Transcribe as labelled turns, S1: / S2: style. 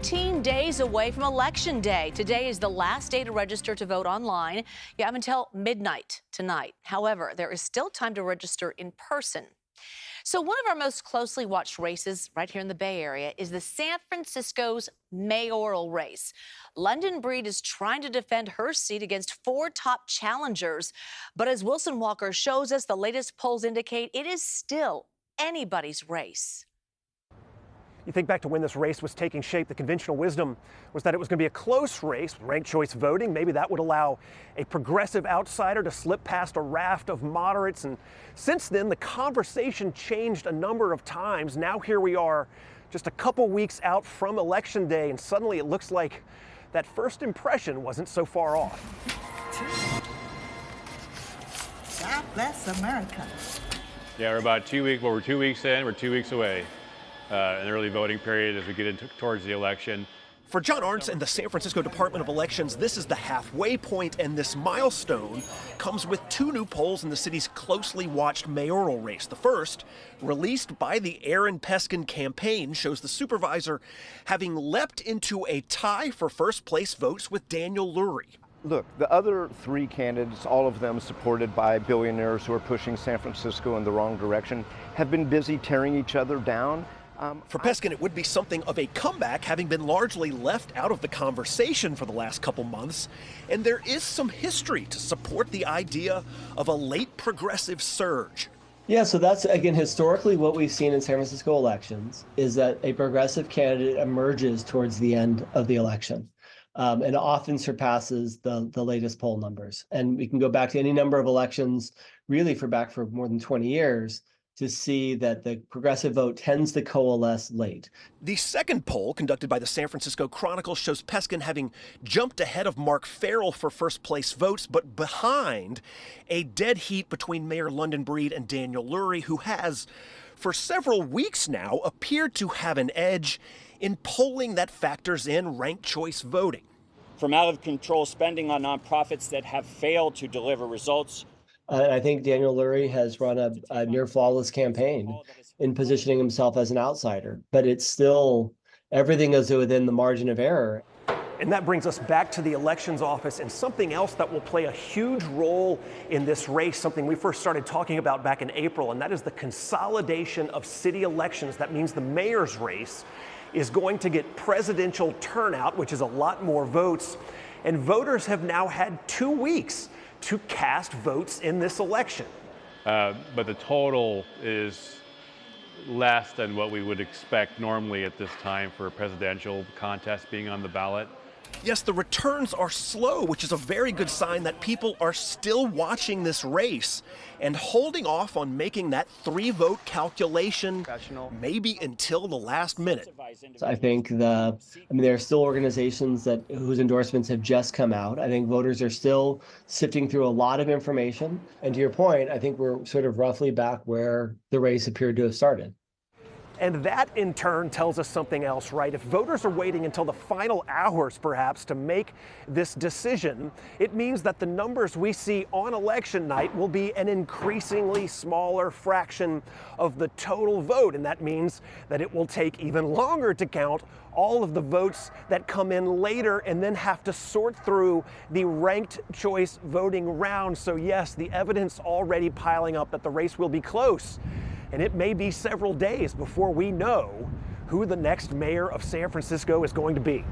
S1: 15 days away from Election Day. Today is the last day to register to vote online. You have until midnight tonight. However, there is still time to register in person. So one of our most closely watched races right here in the Bay Area is the San Francisco's mayoral race. London Breed is trying to defend her seat against four top challengers. But as Wilson Walker shows us, the latest polls indicate it is still anybody's race.
S2: You think back to when this race was taking shape, the conventional wisdom was that it was going to be a close race, ranked choice voting. Maybe that would allow a progressive outsider to slip past a raft of moderates. And since then, the conversation changed a number of times. Now here we are, just a couple weeks out from Election Day, and suddenly it looks like that first impression wasn't so far off.
S3: God bless America.
S4: Yeah, we're 2 weeks in, we're 2 weeks away. An early voting period as we get towards the election.
S2: For John Arntz and the San Francisco Department of Elections, this is the halfway point, and this milestone comes with two new polls in the city's closely watched mayoral race. The first, released by the Aaron Peskin campaign, shows the supervisor having leapt into a tie for first place votes with Daniel Lurie.
S5: Look, the other three candidates, all of them supported by billionaires who are pushing San Francisco in the wrong direction, have been busy tearing each other down.
S2: For Peskin, it would be something of a comeback, having been largely left out of the conversation for the last couple months. And there is some history to support the idea of a late progressive surge.
S6: Yeah, so that's, again, historically what we've seen in San Francisco elections is that a progressive candidate emerges towards the end of the election and often surpasses the latest poll numbers. And we can go back to any number of elections, really for more than 20 years, to see that the progressive vote tends to coalesce late.
S2: The second poll, conducted by the San Francisco Chronicle, shows Peskin having jumped ahead of Mark Farrell for first place votes, but behind a dead heat between Mayor London Breed and Daniel Lurie, who has, for several weeks now, appeared to have an edge in polling that factors in ranked choice voting.
S7: From out-of-control spending on nonprofits that have failed to deliver results.
S6: I think Daniel Lurie has run a near flawless campaign in positioning himself as an outsider, but it's still, everything is within the margin of error.
S2: And that brings us back to the elections office and something else that will play a huge role in this race, something we first started talking about back in April, and that is the consolidation of city elections. That means the mayor's race is going to get presidential turnout, which is a lot more votes. And voters have now had 2 weeks to cast votes in this election.
S4: But the total is less than what we would expect normally at this time for a presidential contest being on the ballot.
S2: Yes, the returns are slow, which is a very good sign that people are still watching this race and holding off on making that 3-vote calculation maybe until the last minute.
S6: I think there are still organizations whose endorsements have just come out. I think voters are still sifting through a lot of information. And to your point, I think we're sort of roughly back where the race appeared to have started.
S2: And that, in turn, tells us something else, right? If voters are waiting until the final hours, perhaps, to make this decision, it means that the numbers we see on election night will be an increasingly smaller fraction of the total vote. And that means that it will take even longer to count all of the votes that come in later and then have to sort through the ranked choice voting round. So yes, the evidence already piling up that the race will be close. And it may be several days before we know who the next mayor of San Francisco is going to be.